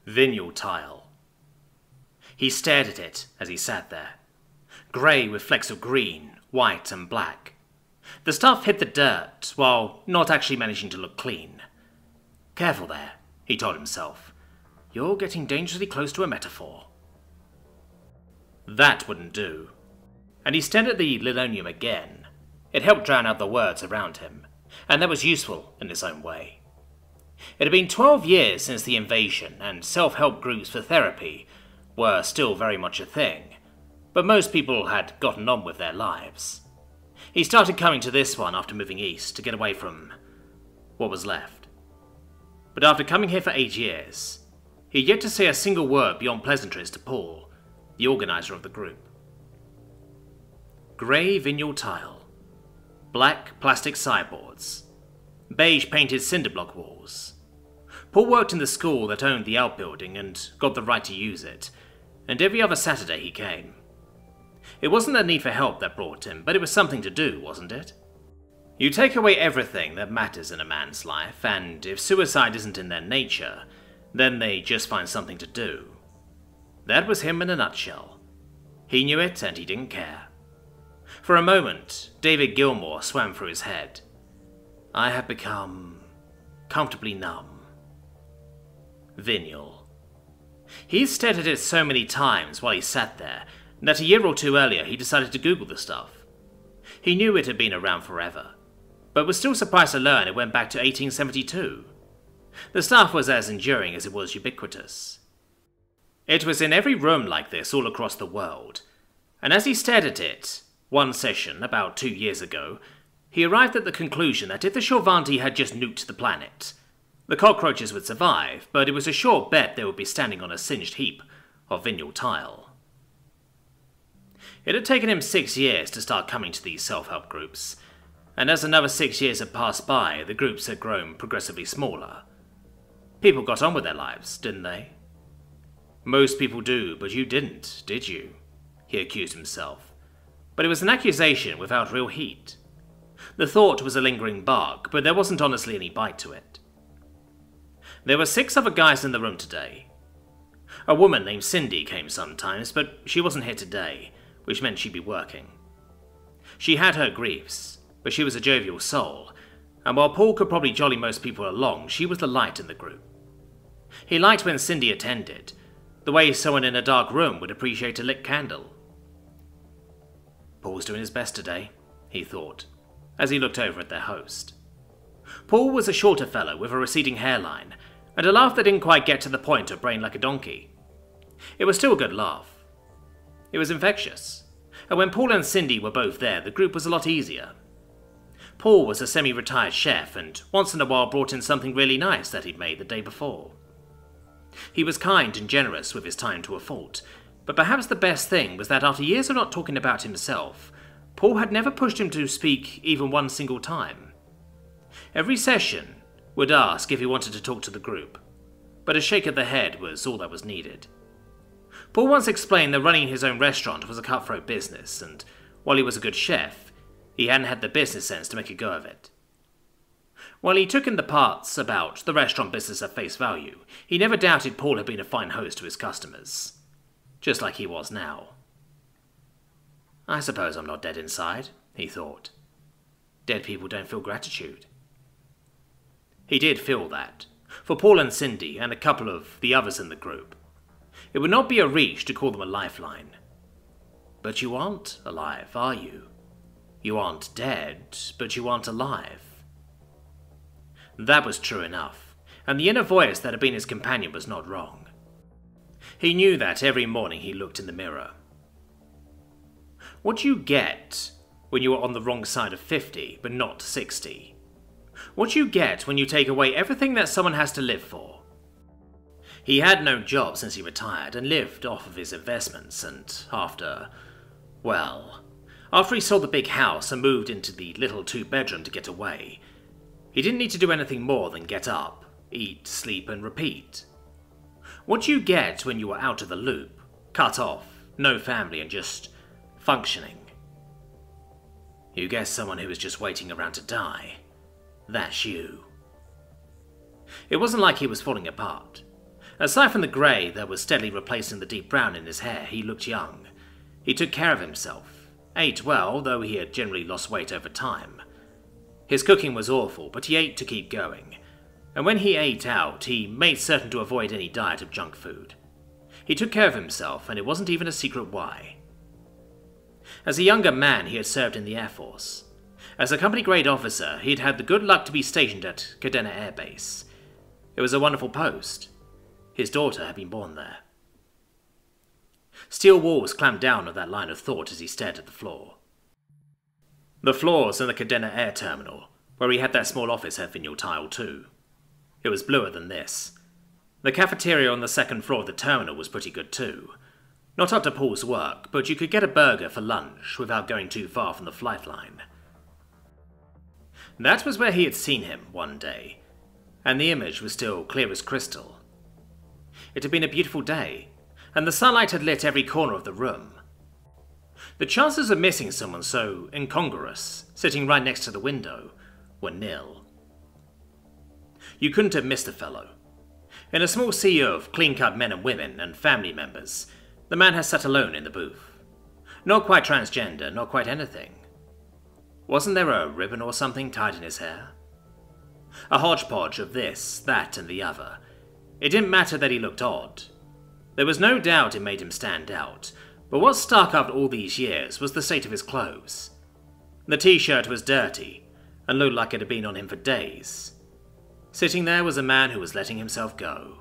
Vinyl tile. He stared at it as he sat there. Grey with flecks of green, white and black. The stuff hit the dirt, while not actually managing to look clean. Careful there, he told himself. You're getting dangerously close to a metaphor. That wouldn't do. And he stared at the linoleum again. It helped drown out the words around him, and that was useful in its own way. It had been 12 years since the invasion, and self-help groups for therapy were still very much a thing, but most people had gotten on with their lives. He started coming to this one after moving east to get away from what was left. But after coming here for 8 years, he had yet to say a single word beyond pleasantries to Paul, the organizer of the group. Grey vinyl tile, black plastic sideboards, beige painted cinderblock walls. Paul worked in the school that owned the outbuilding and got the right to use it, and every other Saturday he came. It wasn't the need for help that brought him, but it was something to do, wasn't it? You take away everything that matters in a man's life, and if suicide isn't in their nature, then they just find something to do. That was him in a nutshell. He knew it and he didn't care. For a moment, David Gilmour swam through his head. I have become comfortably numb. Vinyl. He stared at it so many times while he sat there that a year or two earlier he decided to Google the stuff. He knew it had been around forever, but was still surprised to learn it went back to 1872. The stuff was as enduring as it was ubiquitous. It was in every room like this all across the world, and as he stared at it, one session about 2 years ago, he arrived at the conclusion that if the Shorvanti had just nuked the planet, the cockroaches would survive, but it was a sure bet they would be standing on a singed heap of vinyl tile. It had taken him 6 years to start coming to these self-help groups, and as another 6 years had passed by, the groups had grown progressively smaller. People got on with their lives, didn't they? Most people do, but you didn't, did you? He accused himself. But it was an accusation without real heat. The thought was a lingering bug, but there wasn't honestly any bite to it. There were 6 other guys in the room today. A woman named Cindy came sometimes, but she wasn't here today, which meant she'd be working. She had her griefs, but she was a jovial soul, and while Paul could probably jolly most people along, she was the light in the group. He liked when Cindy attended, the way someone in a dark room would appreciate a lit candle. Paul's doing his best today, he thought, as he looked over at their host. Paul was a shorter fellow with a receding hairline, and a laugh that didn't quite get to the point of braying like a donkey. It was still a good laugh. It was infectious, and when Paul and Cindy were both there, the group was a lot easier. Paul was a semi-retired chef, and once in a while brought in something really nice that he'd made the day before. He was kind and generous with his time to a fault, but perhaps the best thing was that after years of not talking about himself, Paul had never pushed him to speak even one single time. Every session would ask if he wanted to talk to the group, but a shake of the head was all that was needed. Paul once explained that running his own restaurant was a cutthroat business, and while he was a good chef, he hadn't had the business sense to make a go of it. While he took in the parts about the restaurant business at face value, he never doubted Paul had been a fine host to his customers, just like he was now. I suppose I'm not dead inside, he thought. Dead people don't feel gratitude. He did feel that, for Paul and Cindy and a couple of the others in the group. It would not be a reach to call them a lifeline. But you aren't alive, are you? You aren't dead, but you aren't alive. That was true enough, and the inner voice that had been his companion was not wrong. He knew that every morning he looked in the mirror. What do you get when you are on the wrong side of 50, but not 60? What do you get when you take away everything that someone has to live for? He had no job since he retired and lived off of his investments, and after he sold the big house and moved into the little 2-bedroom to get away, he didn't need to do anything more than get up, eat, sleep, and repeat. What do you get when you are out of the loop, cut off, no family, and just functioning? You get someone who is just waiting around to die. That's you. It wasn't like he was falling apart. Aside from the grey that was steadily replacing the deep brown in his hair, he looked young. He took care of himself, ate well, though he had generally lost weight over time. His cooking was awful, but he ate to keep going, and when he ate out, he made certain to avoid any diet of junk food. He took care of himself, and it wasn't even a secret why. As a younger man, he had served in the Air Force. As a company-grade officer, he had had the good luck to be stationed at Kadena Air Base. It was a wonderful post. His daughter had been born there. Steel walls clamped down on that line of thought as he stared at the floor. The floors in the Kadena Air Terminal, where he had that small office, had vinyl tile too. It was bluer than this. The cafeteria on the second floor of the terminal was pretty good too. Not up to Paul's work, but you could get a burger for lunch without going too far from the flight line. That was where he had seen him one day, and the image was still clear as crystal. It had been a beautiful day, and the sunlight had lit every corner of the room. The chances of missing someone so incongruous, sitting right next to the window, were nil. You couldn't have missed the fellow. In a small sea of clean-cut men and women and family members, the man had sat alone in the booth. Not quite transgender, not quite anything. Wasn't there a ribbon or something tied in his hair? A hodgepodge of this, that, and the other. It didn't matter that he looked odd. There was no doubt it made him stand out, but what stuck after all these years was the state of his clothes. The t-shirt was dirty, and looked like it had been on him for days. Sitting there was a man who was letting himself go.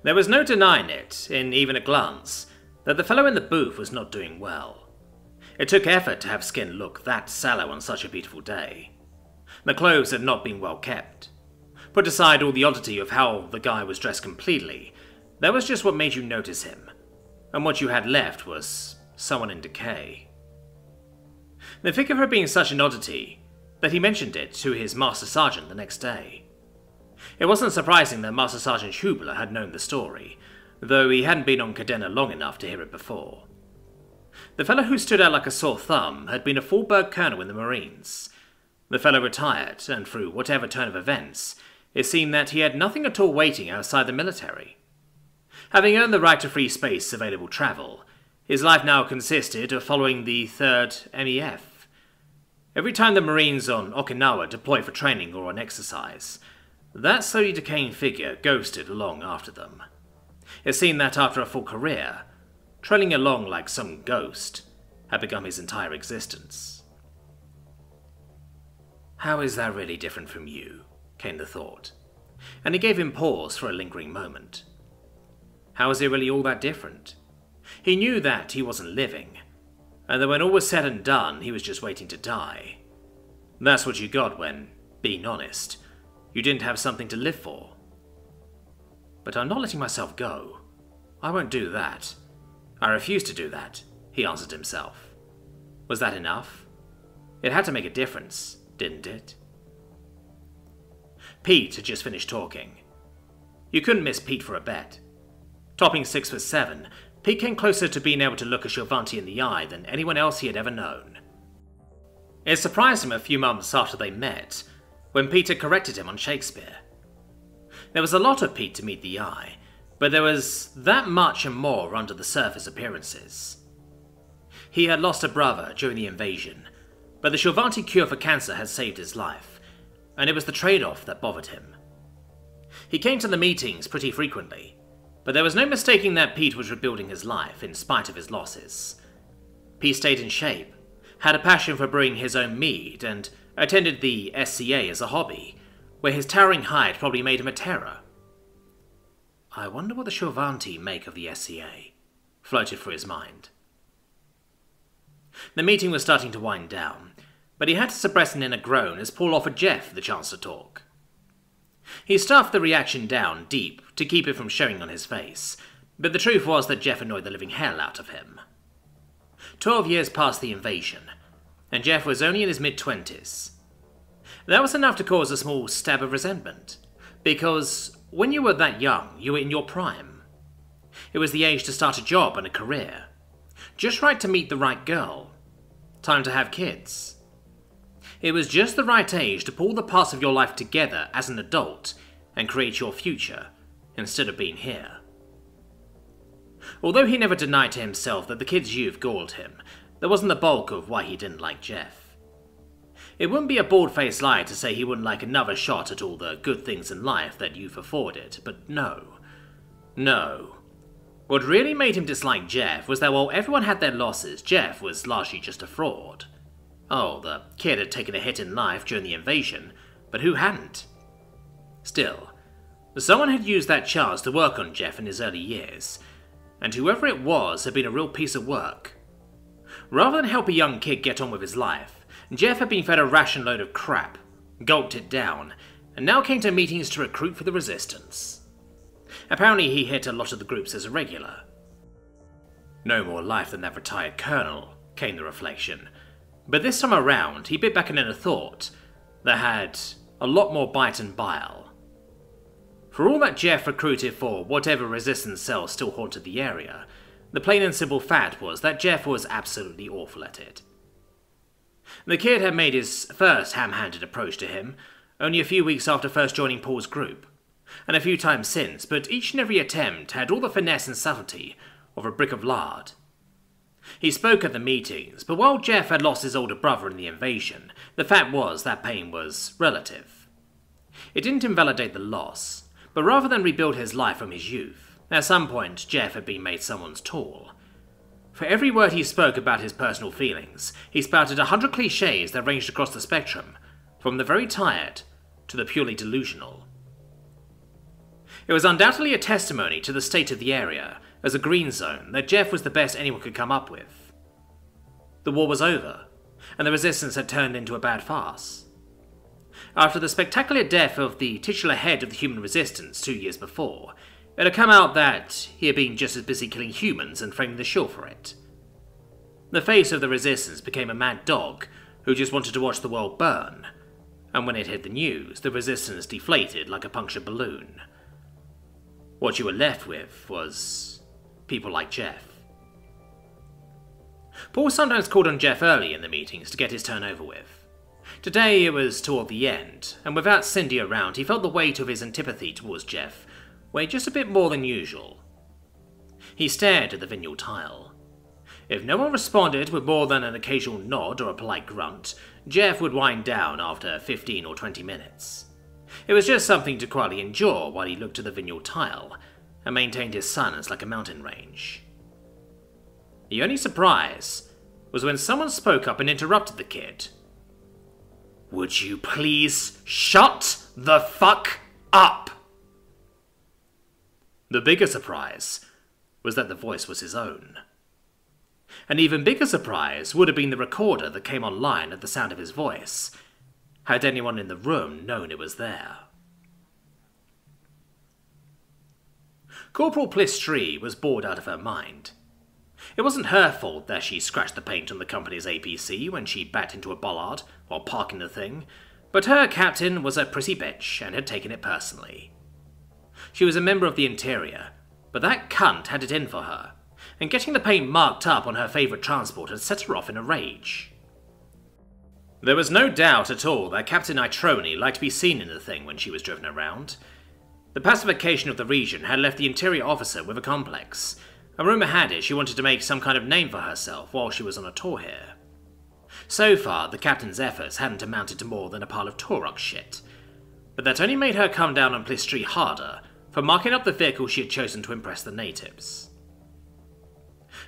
There was no denying it, in even a glance, that the fellow in the booth was not doing well. It took effort to have skin look that sallow on such a beautiful day. The clothes had not been well kept. Put aside all the oddity of how the guy was dressed completely, that was just what made you notice him, and what you had left was someone in decay. The figure had been such an oddity that he mentioned it to his Master Sergeant the next day. It wasn't surprising that Master Sergeant Hubler had known the story, though he hadn't been on Kadena long enough to hear it before. The fellow who stood out like a sore thumb had been a full-bird colonel in the Marines. The fellow retired, and through whatever turn of events, it seemed that he had nothing at all waiting outside the military. Having earned the right to free space available travel, his life now consisted of following the 3rd MEF. Every time the Marines on Okinawa deployed for training or on exercise, that slowly decaying figure ghosted along after them. It seemed that after a full career, trailing along like some ghost had become his entire existence. How is that really different from you? Came the thought, and it gave him pause for a lingering moment. How is it really all that different? He knew that he wasn't living, and that when all was said and done, he was just waiting to die. That's what you got when, being honest, you didn't have something to live for. But I'm not letting myself go. I won't do that. I refuse to do that, he answered himself. Was that enough? It had to make a difference, didn't it? Pete had just finished talking. You couldn't miss Pete for a bet. Topping 6'7", Pete came closer to being able to look a Shovanti in the eye than anyone else he had ever known. It surprised him a few months after they met, when Pete had corrected him on Shakespeare. There was a lot of Pete to meet the eye, but there was that much and more under the surface appearances. He had lost a brother during the invasion, but the Shovanti cure for cancer had saved his life, and it was the trade-off that bothered him. He came to the meetings pretty frequently, but there was no mistaking that Pete was rebuilding his life in spite of his losses. Pete stayed in shape, had a passion for brewing his own mead, and attended the SCA as a hobby, where his towering height probably made him a terror. I wonder what the Shovanti make of the SCA, floated through his mind. The meeting was starting to wind down, but he had to suppress an inner groan as Paul offered Jeff the chance to talk. He stuffed the reaction down deep to keep it from showing on his face, but the truth was that Jeff annoyed the living hell out of him. 12 years past the invasion, and Jeff was only in his mid-20s. That was enough to cause a small stab of resentment, because when you were that young, you were in your prime. It was the age to start a job and a career. Just right to meet the right girl. Time to have kids. It was just the right age to pull the parts of your life together as an adult and create your future, instead of being here. Although he never denied to himself that the kid's youth galled him, that wasn't the bulk of why he didn't like Jeff. It wouldn't be a bald-faced lie to say he wouldn't like another shot at all the good things in life that youth afforded, but no. No. What really made him dislike Jeff was that while everyone had their losses, Jeff was largely just a fraud. Oh, the kid had taken a hit in life during the invasion, but who hadn't? Still, someone had used that chance to work on Jeff in his early years, and whoever it was had been a real piece of work. Rather than help a young kid get on with his life, Jeff had been fed a ration load of crap, gulped it down, and now came to meetings to recruit for the resistance. Apparently he hit a lot of the groups as a regular. No more life than that retired colonel, came the reflection, but this time around he bit back in a thought that had a lot more bite and bile. For all that Jeff recruited for whatever resistance cells still haunted the area, the plain and simple fact was that Jeff was absolutely awful at it. The kid had made his first ham-handed approach to him only a few weeks after first joining Paul's group, and a few times since, but each and every attempt had all the finesse and subtlety of a brick of lard. He spoke at the meetings, but while Jeff had lost his older brother in the invasion, the fact was that pain was relative. It didn't invalidate the loss, but rather than rebuild his life from his youth, at some point Jeff had been made someone's tool. For every word he spoke about his personal feelings, he spouted 100 cliches that ranged across the spectrum, from the very tired to the purely delusional. It was undoubtedly a testimony to the state of the area as a green zone that Jeff was the best anyone could come up with. The war was over, and the resistance had turned into a bad farce. After the spectacular death of the titular head of the human resistance 2 years before, it had come out that he had been just as busy killing humans and framing the shill for it. The face of the resistance became a mad dog who just wanted to watch the world burn, and when it hit the news, the resistance deflated like a punctured balloon. What you were left with was people like Jeff. Paul sometimes called on Jeff early in the meetings to get his turn over with. Today it was toward the end, and without Cindy around, he felt the weight of his antipathy towards Jeff weigh just a bit more than usual. He stared at the vinyl tile. If no one responded with more than an occasional nod or a polite grunt, Jeff would wind down after 15 or 20 minutes. It was just something to quietly endure while he looked at the vinyl tile and maintained his silence like a mountain range. The only surprise was when someone spoke up and interrupted the kid. "Would you please shut the fuck up?" The bigger surprise was that the voice was his own. An even bigger surprise would have been the recorder that came online at the sound of his voice, had anyone in the room known it was there. Corporal Plistri was bored out of her mind. It wasn't her fault that she scratched the paint on the company's APC when she backed into a bollard while parking the thing, but her captain was a prissy bitch and had taken it personally. She was a member of the interior, but that cunt had it in for her, and getting the paint marked up on her favourite transport had set her off in a rage. There was no doubt at all that Captain Itroni liked to be seen in the thing when she was driven around. The pacification of the region had left the interior officer with a complex. A rumour had it she wanted to make some kind of name for herself while she was on a tour here. So far, the captain's efforts hadn't amounted to more than a pile of Torok shit, but that only made her come down on Plistri harder for marking up the vehicle she had chosen to impress the natives.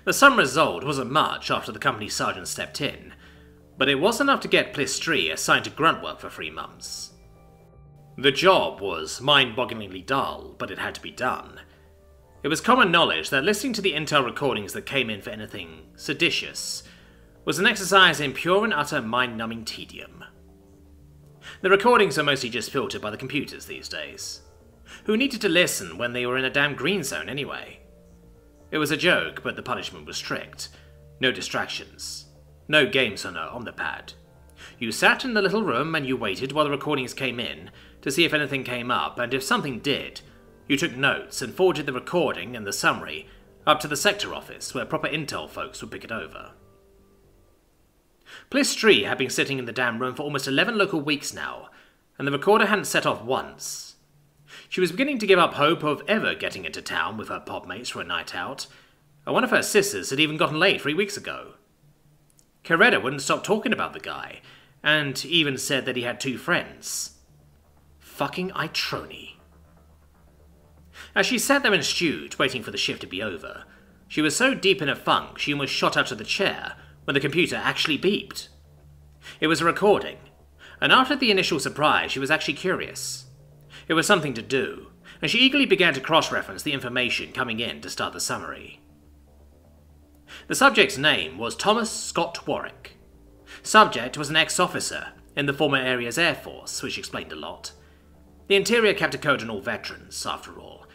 The sum result wasn't much after the company sergeant stepped in, but it was enough to get Plistri assigned to grunt work for 3 months. The job was mind-bogglingly dull, but it had to be done. It was common knowledge that listening to the intel recordings that came in for anything seditious was an exercise in pure and utter mind-numbing tedium. The recordings are mostly just filtered by the computers these days. Who needed to listen when they were in a damn green zone anyway? It was a joke, but the punishment was strict. No distractions. No games on the pad. You sat in the little room and you waited while the recordings came in to see if anything came up, and if something did, you took notes and forwarded the recording and the summary up to the sector office where proper intel folks would pick it over. Plistri had been sitting in the damn room for almost 11 local weeks now, and the recorder hadn't set off once. She was beginning to give up hope of ever getting into town with her podmates for a night out, and one of her sisters had even gotten laid 3 weeks ago. Coretta wouldn't stop talking about the guy, and even said that he had 2 friends. Fucking Itroni. As she sat there and stewed, waiting for the shift to be over, she was so deep in a funk she almost shot out of the chair when the computer actually beeped. It was a recording, and after the initial surprise she was actually curious. It was something to do, and she eagerly began to cross-reference the information coming in to start the summary. The subject's name was Thomas Scott Warwick. Subject was an ex-officer in the former area's Air Force, which explained a lot. The interior kept a code on all veterans, after all,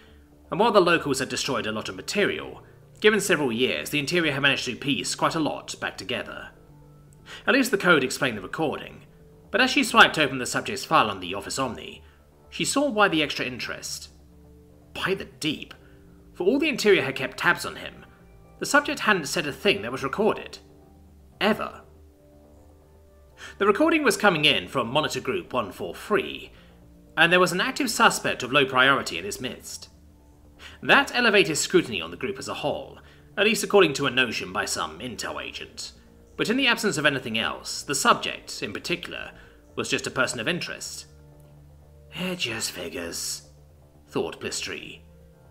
and while the locals had destroyed a lot of material, given several years, the interior had managed to piece quite a lot back together. At least the code explained the recording, but as she swiped open the subject's file on the Office Omni, she saw why the extra interest. By the deep, for all the interior had kept tabs on him, the subject hadn't said a thing that was recorded. Ever. The recording was coming in from Monitor Group 143, and there was an active suspect of low priority in its midst. That elevated scrutiny on the group as a whole, at least according to a notion by some intel agent. But in the absence of anything else, the subject, in particular, was just a person of interest. It just figures, thought Blistry.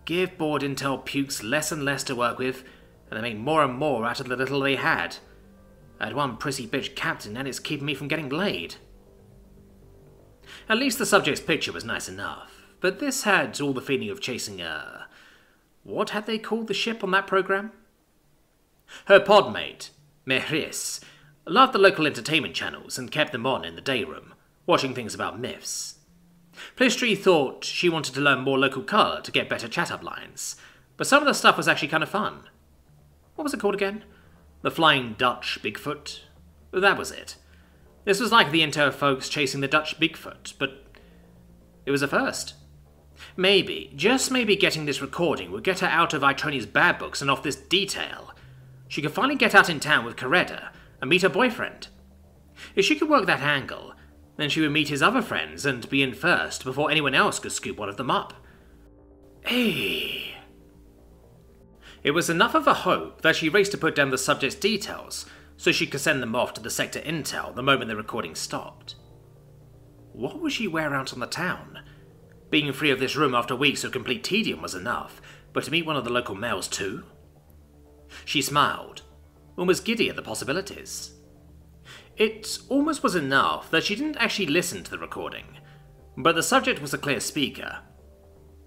Give board intel pukes less and less to work with, and they make more and more out of the little they had. I had one prissy bitch captain and it's keeping me from getting laid. At least the subject's picture was nice enough, but this had all the feeling of chasing a... What had they called the ship on that program? Her podmate, Mehris, loved the local entertainment channels and kept them on in the day room, watching things about myths. Plistry thought she wanted to learn more local colour to get better chat-up lines, but some of the stuff was actually kind of fun. What was it called again? The Flying Dutch Bigfoot? That was it. This was like the intel folks chasing the Dutch Bigfoot, but it was a first. Maybe, just maybe getting this recording would get her out of Itroni's bad books and off this detail. She could finally get out in town with Coretta and meet her boyfriend. If she could work that angle, then she would meet his other friends and be in first before anyone else could scoop one of them up. Hey. It was enough of a hope that she raced to put down the subject's details so she could send them off to the sector intel the moment the recording stopped. What would she wear out on the town? Being free of this room after weeks of complete tedium was enough, but to meet one of the local males too? She smiled, and was giddy at the possibilities. It almost was enough that she didn't actually listen to the recording, but the subject was a clear speaker,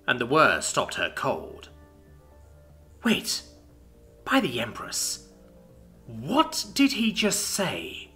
and the words stopped her cold. Wait, by the Empress, what did he just say?